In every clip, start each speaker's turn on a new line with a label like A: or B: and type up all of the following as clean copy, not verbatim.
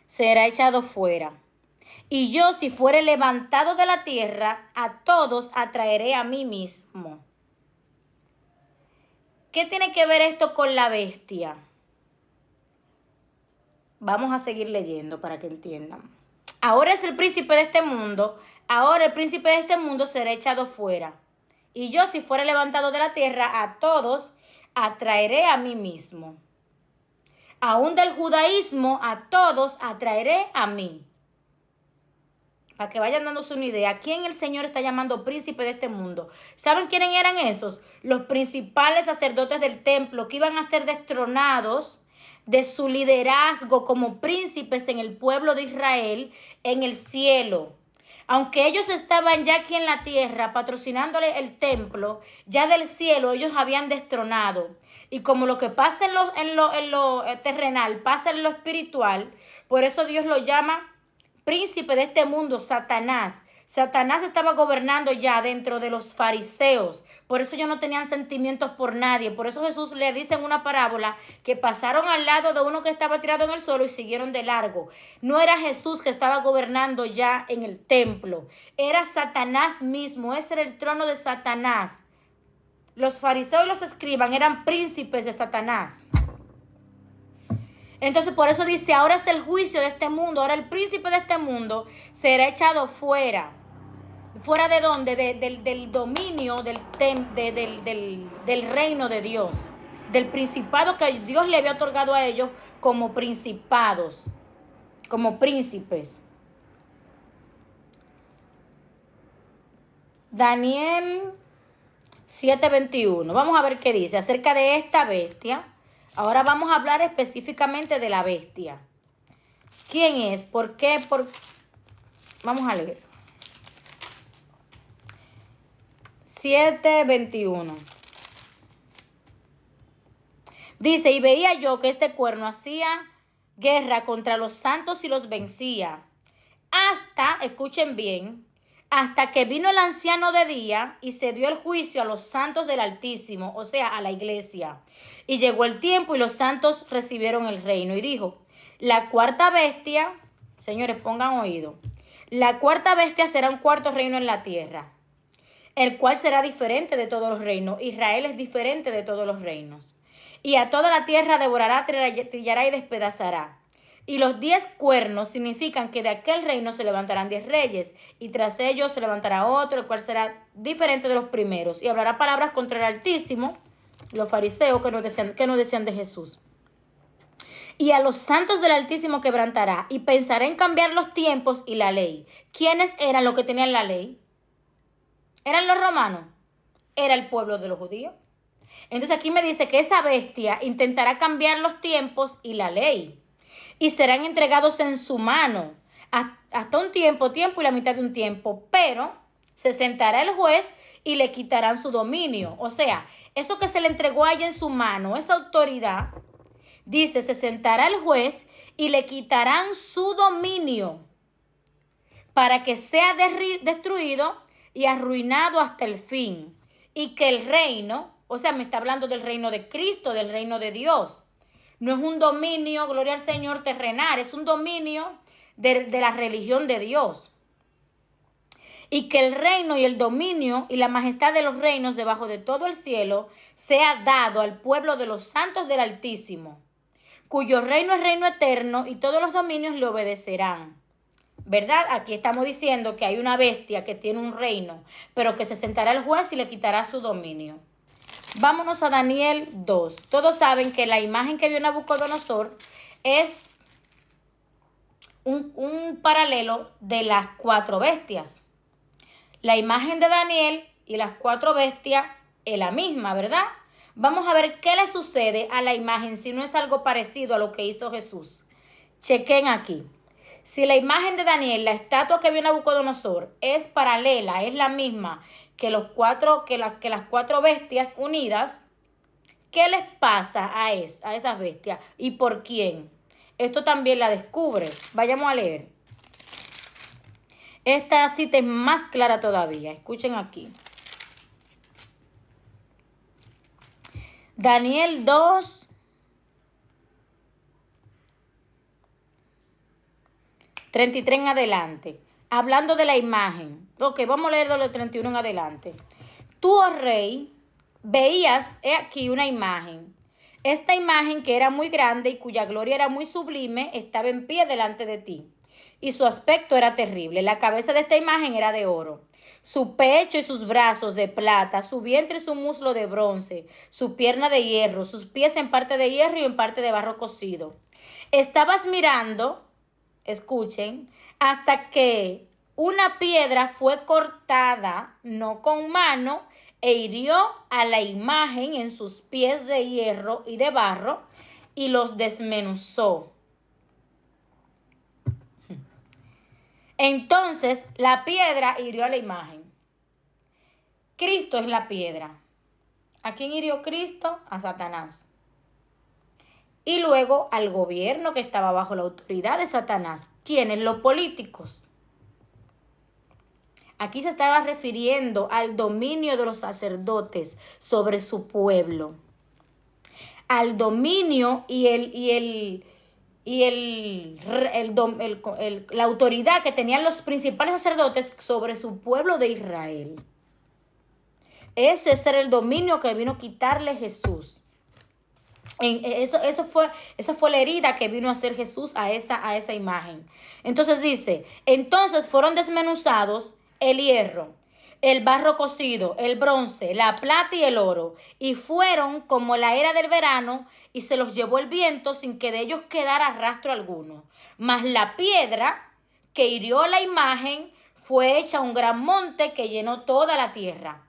A: será echado fuera. Y yo, si fuere levantado de la tierra, a todos atraeré a mí mismo. ¿Qué tiene que ver esto con la bestia? Vamos a seguir leyendo para que entiendan. Ahora es el príncipe de este mundo. Ahora el príncipe de este mundo será echado fuera. Y yo, si fuere levantado de la tierra, a todos atraeré a mí mismo. Aún del judaísmo, a todos atraeré a mí. Para que vayan dándose una idea, ¿a quién el Señor está llamando príncipe de este mundo? ¿Saben quiénes eran esos? Los principales sacerdotes del templo que iban a ser destronados de su liderazgo como príncipes en el pueblo de Israel en el cielo. Aunque ellos estaban ya aquí en la tierra patrocinándole el templo, ya del cielo ellos habían destronado. Y como lo que pasa en lo terrenal pasa en lo espiritual, por eso Dios lo llama príncipe de este mundo, Satanás. Satanás estaba gobernando ya dentro de los fariseos. Por eso ellos no tenían sentimientos por nadie. Por eso Jesús le dice en una parábola que pasaron al lado de uno que estaba tirado en el suelo y siguieron de largo. No era Jesús que estaba gobernando ya en el templo. Era Satanás mismo. Ese era el trono de Satanás. Los fariseos y los escribas eran príncipes de Satanás. Entonces por eso dice, ahora es el juicio de este mundo, ahora el príncipe de este mundo será echado fuera. ¿Fuera de dónde? Del dominio del reino de Dios. Del principado que Dios le había otorgado a ellos como principados, como príncipes. Daniel 7:21. Vamos a ver qué dice acerca de esta bestia. Ahora vamos a hablar específicamente de la bestia. ¿Quién es? ¿Por qué? Vamos a leer. 7:21. Dice, y veía yo que este cuerno hacía guerra contra los santos y los vencía. Hasta, escuchen bien, hasta que vino el anciano de día y se dio el juicio a los santos del Altísimo, o sea, a la iglesia. Y llegó el tiempo y los santos recibieron el reino. Y dijo, la cuarta bestia, señores, pongan oído, la cuarta bestia será un cuarto reino en la tierra, el cual será diferente de todos los reinos. Israel es diferente de todos los reinos. Y a toda la tierra devorará, trillará y despedazará. Y los 10 cuernos significan que de aquel reino se levantarán 10 reyes, y tras ellos se levantará otro, el cual será diferente de los primeros, y hablará palabras contra el Altísimo, los fariseos que no decían de Jesús. Y a los santos del Altísimo quebrantará, y pensará en cambiar los tiempos y la ley. ¿Quiénes eran los que tenían la ley? ¿Eran los romanos? Era el pueblo de los judíos. Entonces aquí me dice que esa bestia intentará cambiar los tiempos y la ley. Y serán entregados en su mano hasta un tiempo y la mitad de un tiempo, pero se sentará el juez y le quitarán su dominio. O sea, eso que se le entregó a ella en su mano, esa autoridad, dice, se sentará el juez y le quitarán su dominio para que sea destruido y arruinado hasta el fin. Y que el reino, o sea, me está hablando del reino de Cristo, del reino de Dios. No es un dominio, gloria al Señor, terrenal, es un dominio de la religión de Dios. Y que el reino y el dominio y la majestad de los reinos debajo de todo el cielo sea dado al pueblo de los santos del Altísimo, cuyo reino es reino eterno y todos los dominios le obedecerán. ¿Verdad? Aquí estamos diciendo que hay una bestia que tiene un reino, pero que se sentará el juez y le quitará su dominio. Vámonos a Daniel 2. Todos saben que la imagen que vio Nabucodonosor es un paralelo de las 4 bestias. La imagen de Daniel y las 4 bestias es la misma, ¿verdad? Vamos a ver qué le sucede a la imagen si no es algo parecido a lo que hizo Jesús. Chequen aquí. Si la imagen de Daniel, la estatua que vio Nabucodonosor, es paralela, es la misma que las 4 bestias unidas, ¿qué les pasa a esas bestias? ¿Y por quién? Esto también la descubre. Vayamos a leer. Esta cita es más clara todavía. Escuchen aquí. Daniel 2. 33 en adelante. Hablando de la imagen. Ok, vamos a leer de los 31 en adelante. Tú, oh rey, veías aquí una imagen. Esta imagen, que era muy grande y cuya gloria era muy sublime, estaba en pie delante de ti. Y su aspecto era terrible. La cabeza de esta imagen era de oro, su pecho y sus brazos de plata, su vientre y su muslo de bronce, su pierna de hierro, sus pies en parte de hierro y en parte de barro cocido. Estabas mirando, escuchen, hasta que una piedra fue cortada, no con mano, e hirió a la imagen en sus pies de hierro y de barro y los desmenuzó. Entonces la piedra hirió a la imagen. Cristo es la piedra. ¿A quién hirió Cristo? A Satanás. Y luego al gobierno que estaba bajo la autoridad de Satanás. ¿Quiénes? Los políticos. Aquí se estaba refiriendo al dominio de los sacerdotes sobre su pueblo. Al dominio la autoridad que tenían los principales sacerdotes sobre su pueblo de Israel. Ese era el dominio que vino a quitarle Jesús. Esa fue la herida que vino a hacer Jesús a esa imagen. Entonces dice, entonces fueron desmenuzados el hierro, el barro cocido, el bronce, la plata y el oro, y fueron como la era del verano, y se los llevó el viento sin que de ellos quedara rastro alguno. Mas la piedra que hirió la imagen fue hecha un gran monte que llenó toda la tierra.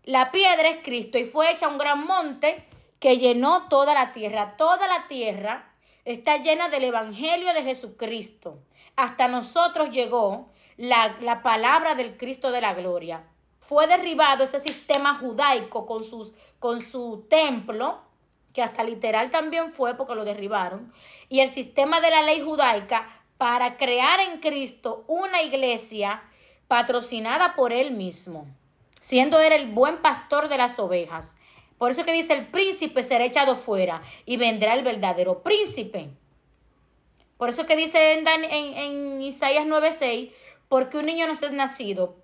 A: La piedra es Cristo y fue hecha un gran monte que llenó toda la tierra. Toda la tierra está llena del evangelio de Jesucristo. Hasta nosotros llegó la palabra del Cristo de la gloria. Fue derribado ese sistema judaico con su templo, que hasta literal también fue porque lo derribaron, y el sistema de la ley judaica para crear en Cristo una iglesia patrocinada por él mismo, siendo él el buen pastor de las ovejas. Por eso que dice, el príncipe será echado fuera y vendrá el verdadero príncipe. Por eso que dice en Isaías 9:6, porque un niño nos es nacido,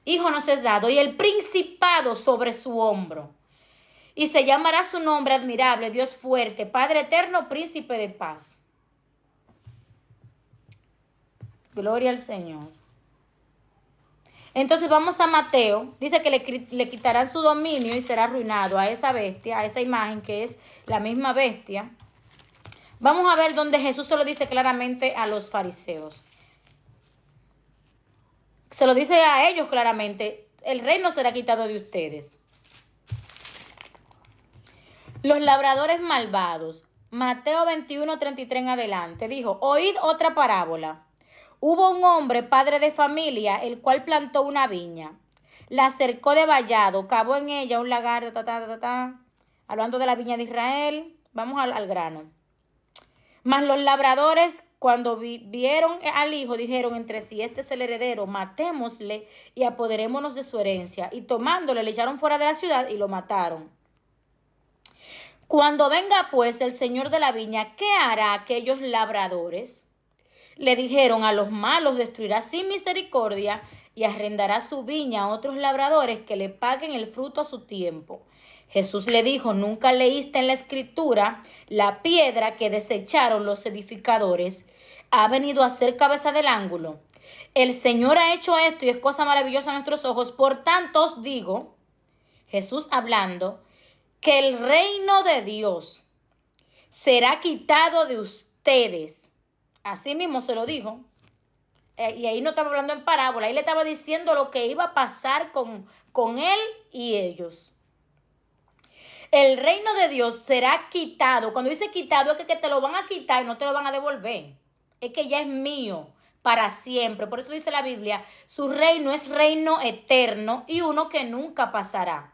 A: hijo nos es dado, y el principado sobre su hombro. Y se llamará su nombre admirable, Dios fuerte, Padre eterno, príncipe de paz. Gloria al Señor. Entonces vamos a Mateo, dice que le quitarán su dominio y será arruinado a esa bestia, a esa imagen que es la misma bestia. Vamos a ver donde Jesús se lo dice claramente a los fariseos. Se lo dice a ellos claramente, el reino será quitado de ustedes. Los labradores malvados, Mateo 21:33 en adelante, dijo, oíd otra parábola. Hubo un hombre, padre de familia, el cual plantó una viña, la cercó de vallado, cavó en ella un lagar, hablando de la viña de Israel. Vamos al grano. Mas los labradores, cuando vieron al hijo, dijeron entre sí, este es el heredero, matémosle y apoderémonos de su herencia. Y tomándole, le echaron fuera de la ciudad y lo mataron. Cuando venga pues el señor de la viña, ¿qué hará aquellos labradores? Le dijeron, a los malos destruirá sin misericordia y arrendará su viña a otros labradores que le paguen el fruto a su tiempo. Jesús le dijo, ¿nunca leíste en la escritura la piedra que desecharon los edificadores ha venido a ser cabeza del ángulo? El Señor ha hecho esto y es cosa maravillosa a nuestros ojos. Por tanto os digo, Jesús hablando, que el reino de Dios será quitado de ustedes. Así mismo se lo dijo. Y ahí no estaba hablando en parábola, ahí le estaba diciendo lo que iba a pasar con él y ellos. El reino de Dios será quitado. Cuando dice quitado es que te lo van a quitar y no te lo van a devolver. Es que ya es mío para siempre. Por eso dice la Biblia, su reino es reino eterno y uno que nunca pasará.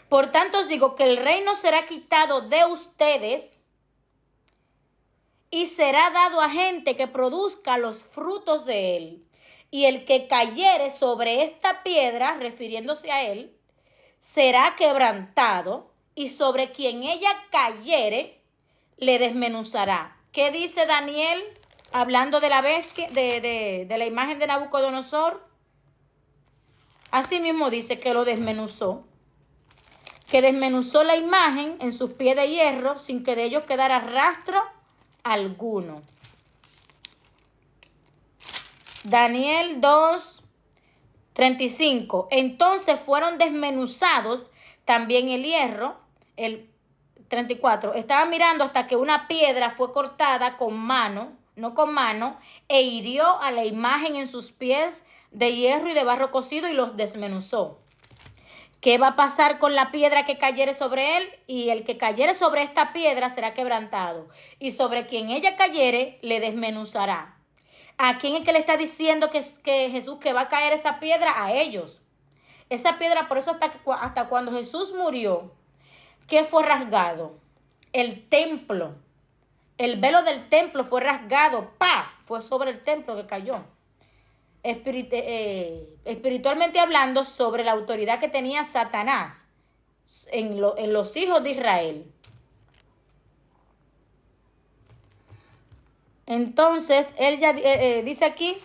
A: Por tanto os digo que el reino será quitado de ustedes y será dado a gente que produzca los frutos de él. Y el que cayere sobre esta piedra, refiriéndose a él, será quebrantado, y sobre quien ella cayere, le desmenuzará. ¿qué dice Daniel hablando de la bestia, de la imagen de Nabucodonosor? Así mismo dice que lo desmenuzó, que desmenuzó la imagen en sus pies de hierro sin que de ellos quedara rastro alguno. Daniel 2:35. Entonces fueron desmenuzados también el hierro, el 34. Estaba mirando hasta que una piedra fue cortada con mano, no con mano, e hirió a la imagen en sus pies de hierro y de barro cocido y los desmenuzó. ¿Qué va a pasar con la piedra que cayere sobre él? Y el que cayere sobre esta piedra será quebrantado, y sobre quien ella cayere le desmenuzará. ¿A quién es que le está diciendo que Jesús, que va a caer esa piedra? A ellos. Esa piedra, por eso hasta cuando Jesús murió, ¿qué fue rasgado? El templo. El velo del templo fue rasgado. ¡Pa! Fue sobre el templo que cayó. Espiritualmente hablando, sobre la autoridad que tenía Satanás en los hijos de Israel. Entonces, él ya dice aquí,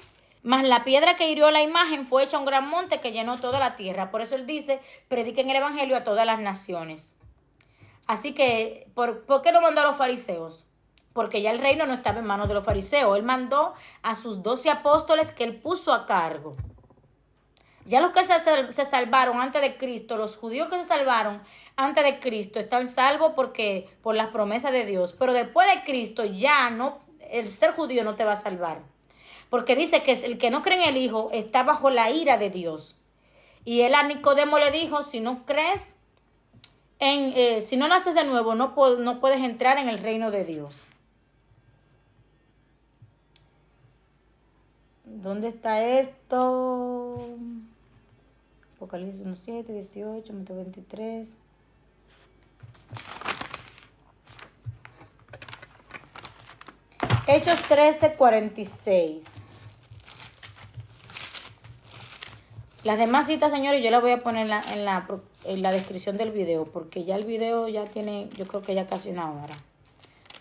A: mas la piedra que hirió la imagen fue hecha un gran monte que llenó toda la tierra. Por eso él dice, prediquen el evangelio a todas las naciones. Así que, ¿por qué no mandó a los fariseos? Porque ya el reino no estaba en manos de los fariseos. Él mandó a sus 12 apóstoles que él puso a cargo. Ya los que se salvaron antes de Cristo, los judíos que se salvaron antes de Cristo, están salvos por las promesas de Dios. Pero después de Cristo ya no, el ser judío no te va a salvar. Porque dice que el que no cree en el Hijo está bajo la ira de Dios. Y él a Nicodemo le dijo, si no crees, si no naces de nuevo, no puedes entrar en el reino de Dios. ¿Dónde está esto? Apocalipsis 1:7, 18, Mateo 23. Hechos 13:46. Las demás citas, señores, yo las voy a poner en la descripción del video, porque ya el video ya tiene, yo creo que ya casi una hora,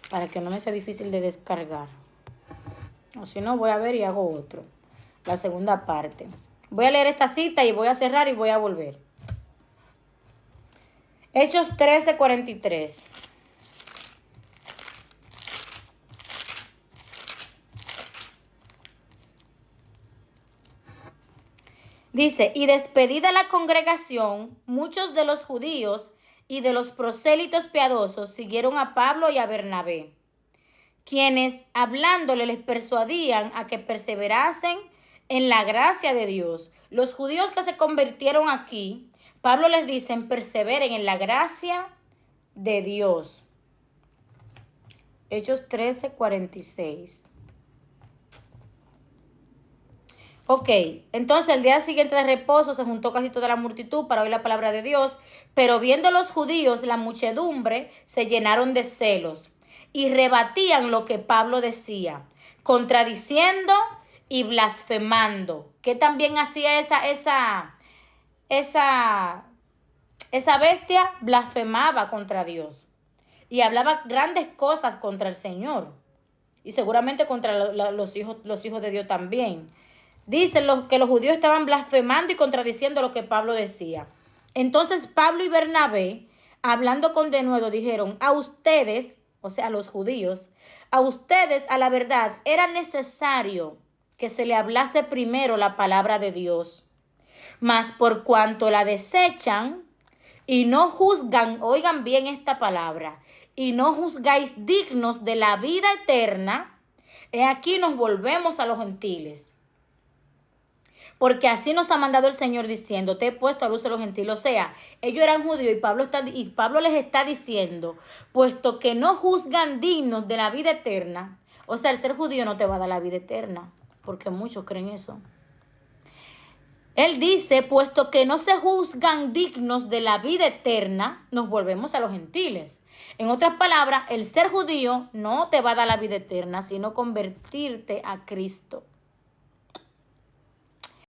A: para que no me sea difícil de descargar. O si no, voy a ver y hago otro, la segunda parte. Voy a leer esta cita y voy a cerrar y voy a volver. Hechos 13:43. Dice, y despedida la congregación, muchos de los judíos y de los prosélitos piadosos siguieron a Pablo y a Bernabé, quienes hablándole les persuadían a que perseverasen en la gracia de Dios. Los judíos que se convirtieron aquí, Pablo les dice, perseveren en la gracia de Dios. Hechos 13:46. Ok, entonces el día siguiente de reposo se juntó casi toda la multitud para oír la palabra de Dios, pero viendo los judíos la muchedumbre, se llenaron de celos y rebatían lo que Pablo decía, contradiciendo y blasfemando. ¿Qué también hacía esa bestia? Blasfemaba contra Dios y hablaba grandes cosas contra el Señor y seguramente contra los hijos de Dios también. Dicen que los judíos estaban blasfemando y contradiciendo lo que Pablo decía. Entonces Pablo y Bernabé, hablando con denuedo, dijeron, a ustedes, o sea, a los judíos, a ustedes, a la verdad, era necesario que se le hablase primero la palabra de Dios. Mas por cuanto la desechan y no juzgan, oigan bien esta palabra, y no juzgáis dignos de la vida eterna, he aquí nos volvemos a los gentiles. Porque así nos ha mandado el Señor diciendo, te he puesto a luz a los gentiles. O sea, ellos eran judíos y Pablo les está diciendo, puesto que no juzgan dignos de la vida eterna. O sea, el ser judío no te va a dar la vida eterna, porque muchos creen eso. Él dice, puesto que no se juzgan dignos de la vida eterna, nos volvemos a los gentiles. En otras palabras, el ser judío no te va a dar la vida eterna, sino convertirte a Cristo.